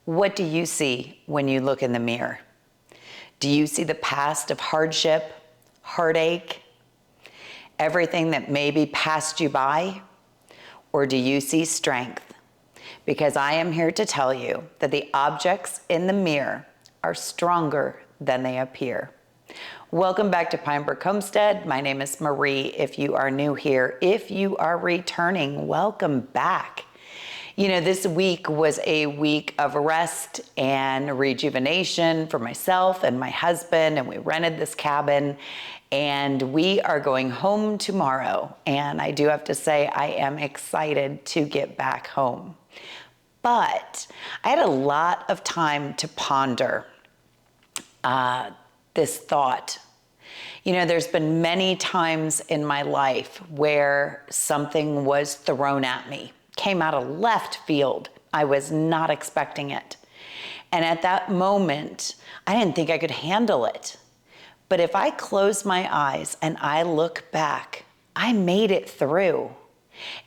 What do you see when you look in the mirror? Do you see the past of hardship, heartache, everything that maybe passed you by? Or do you see strength? Because I am here to tell you that the objects in the mirror are stronger than they appear. Welcome back to Pinebrook Homestead. My name is Marie. If you are new here, if you are returning, welcome back. You know, this week was a week of rest and rejuvenation for myself and my husband, and we rented this cabin, and we are going home tomorrow. And I do have to say, I am excited to get back home. But I had a lot of time to ponder this thought. You know, there's been many times in my life where something was thrown at me, came out of left field. I was not expecting it. And at that moment, I didn't think I could handle it. But if I close my eyes and I look back, I made it through.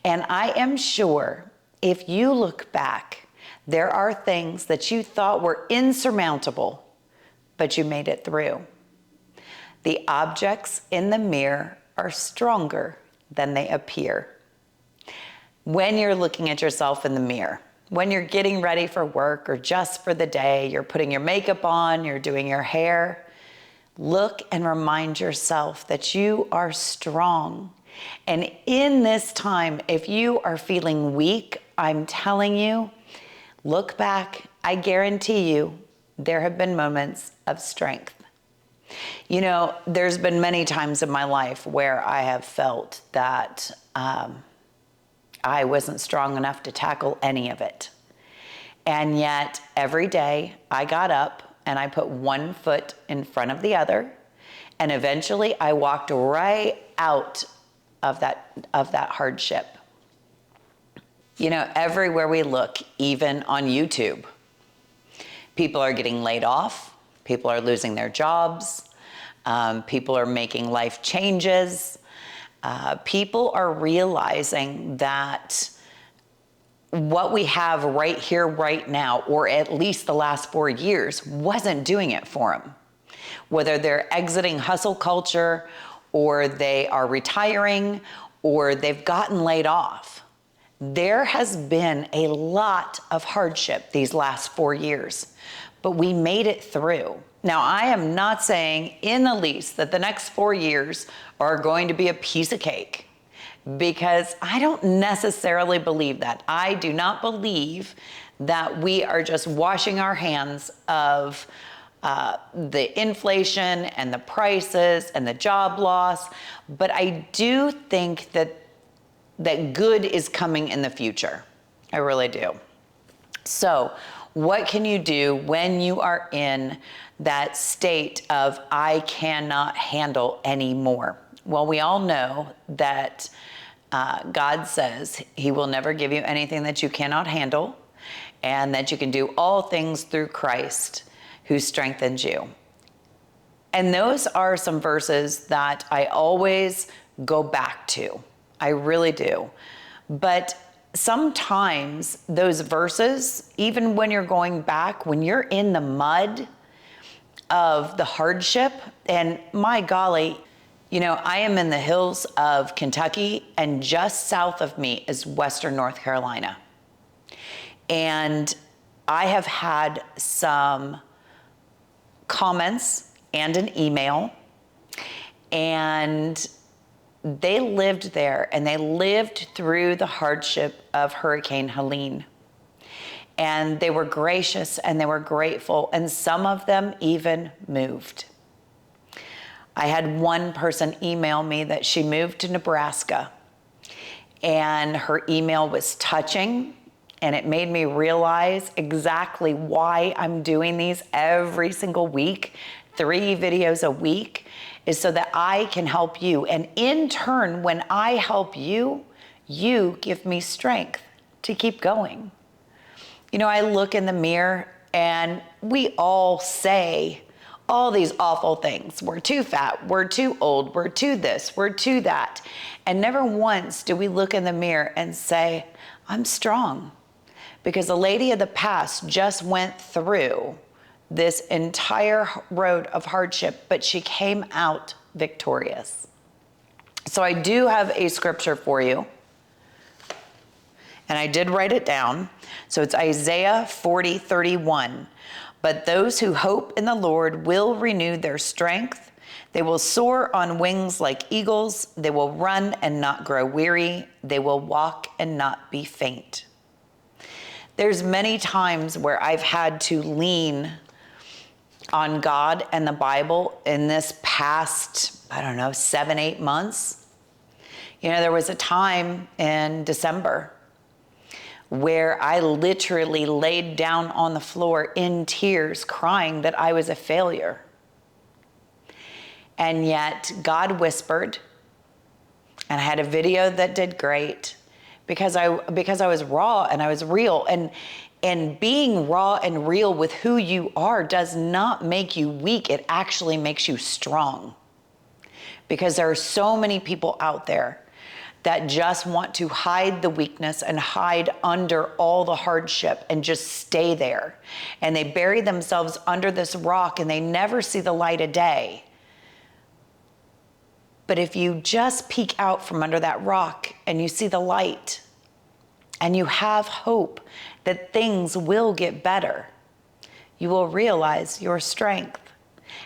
And I am sure if you look back, there are things that you thought were insurmountable, but you made it through. The objects in the mirror are stronger than they appear. When you're looking at yourself in the mirror, when you're getting ready for work or just for the day, you're putting your makeup on, you're doing your hair, look and remind yourself that you are strong. And in this time, if you are feeling weak, I'm telling you, look back. I guarantee you, there have been moments of strength. You know, there's been many times in my life where I have felt that I wasn't strong enough to tackle any of it. And yet every day I got up and I put one foot in front of the other, and eventually I walked right out of that hardship. You know, everywhere we look, even on YouTube, people are getting laid off, people are losing their jobs, people are making life changes. People are realizing that what we have right here, right now, or at least the last 4 years, wasn't doing it for them. Whether they're exiting hustle culture, or they are retiring, or they've gotten laid off. There has been a lot of hardship these last 4 years, but we made it through. Now, I am not saying in the least that the next 4 years are going to be a piece of cake, because I don't necessarily believe that. I do not believe that we are just washing our hands of the inflation and the prices and the job loss, but I do think that good is coming in the future. I really do. So what can you do when you are in that state of, I cannot handle anymore? Well, we all know that God says he will never give you anything that you cannot handle, and that you can do all things through Christ who strengthens you. And those are some verses that I always go back to. I really do. But sometimes those verses, even when you're going back, when you're in the mud of the hardship, and my golly, you know, I am in the hills of Kentucky, and just south of me is Western North Carolina. And I have had some comments and an email, and they lived there, and they lived through the hardship of Hurricane Helene. And they were gracious and they were grateful, and some of them even moved. I had one person email me that she moved to Nebraska, and her email was touching, and it made me realize exactly why I'm doing these every single week, 3 videos a week, is so that I can help you. And in turn, when I help you, you give me strength to keep going. You know, I look in the mirror and we all say all these awful things. We're too fat, we're too old, we're too this, we're too that. And never once do we look in the mirror and say, I'm strong. because a lady of the past just went through this entire road of hardship, but she came out victorious. So I do have a scripture for you, and I did write it down. So it's Isaiah 40:31. But those who hope in the Lord will renew their strength. They will soar on wings like eagles. They will run and not grow weary. They will walk and not be faint. There's many times where I've had to lean on God and the Bible in this past, 7, 8 months. There was a time in December where I literally laid down on the floor in tears, crying that I was a failure. And yet God whispered, and I had a video that did great because I was raw and I was real. And being raw and real with who you are does not make you weak. It actually makes you strong. Because there are so many people out there that just want to hide the weakness and hide under all the hardship and just stay there. And they bury themselves under this rock and they never see the light of day. But if you just peek out from under that rock and you see the light and you have hope that things will get better, you will realize your strength.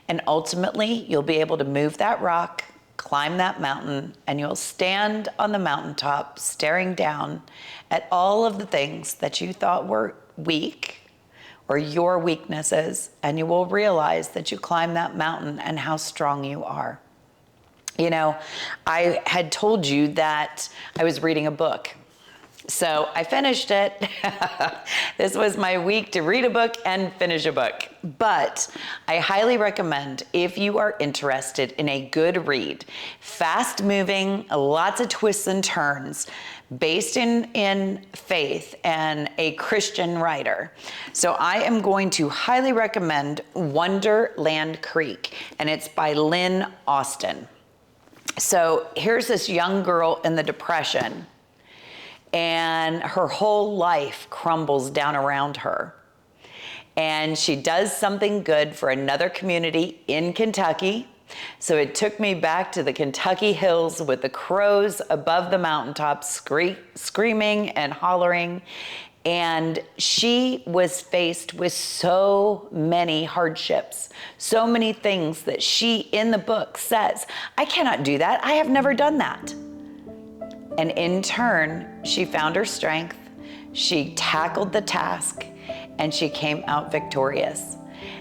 And ultimately, you'll be able to move that rock, climb that mountain, and you'll stand on the mountaintop staring down at all of the things that you thought were weak or your weaknesses, and you will realize that you climbed that mountain and how strong you are. I had told you that I was reading a book. So I finished it. This was my week to read a book and finish a book. But I highly recommend, if you are interested in a good read, fast moving, lots of twists and turns, based in faith and a Christian writer. So I am going to highly recommend Wonderland Creek, and it's by Lynn Austin. So here's this young girl in the Depression, and her whole life crumbles down around her. And she does something good for another community in Kentucky. So it took me back to the Kentucky hills with the crows above the mountaintops screaming and hollering. And she was faced with so many hardships, so many things that she in the book says, I cannot do that. I have never done that. And in turn, she found her strength, she tackled the task, and she came out victorious.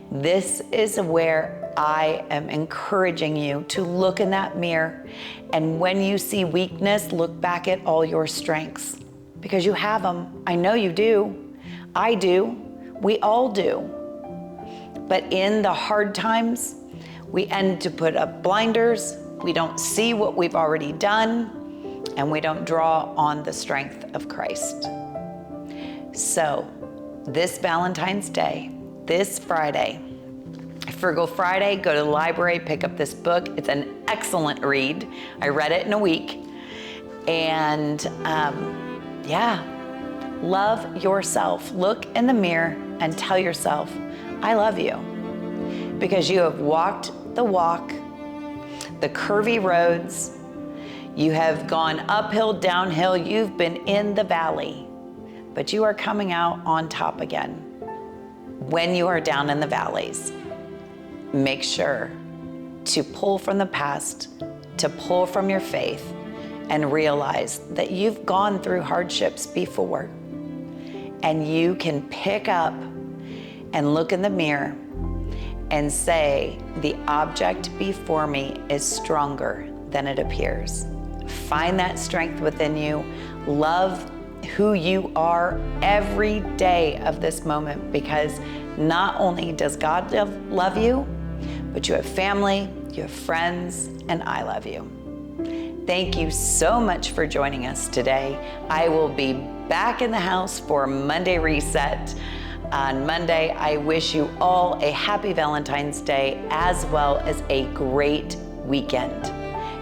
This is where I am encouraging you to look in that mirror, and when you see weakness, look back at all your strengths, because you have them. I know you do. I do. We all do. But in the hard times, we end to put up blinders, we don't see what we've already done, and we don't draw on the strength of Christ. So this Valentine's Day, this Friday, Frugal Friday, go to the library, pick up this book. It's an excellent read. I read it in a week. And love yourself. Look in the mirror and tell yourself, I love you. Because you have walked the walk, the curvy roads, you have gone uphill, downhill, you've been in the valley, but you are coming out on top again. When you are down in the valleys, make sure to pull from the past, to pull from your faith, and realize that you've gone through hardships before, and you can pick up and look in the mirror and say, the object before me is stronger than it appears. Find that strength within you. Love who you are every day of this moment, because not only does God love you, but you have family, you have friends, and I love you. Thank you so much for joining us today. I will be back in the house for Monday Reset. On Monday, I wish you all a happy Valentine's Day as well as a great weekend.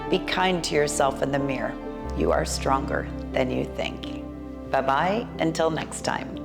Be kind to yourself in the mirror. You are stronger than you think. Bye-bye until next time.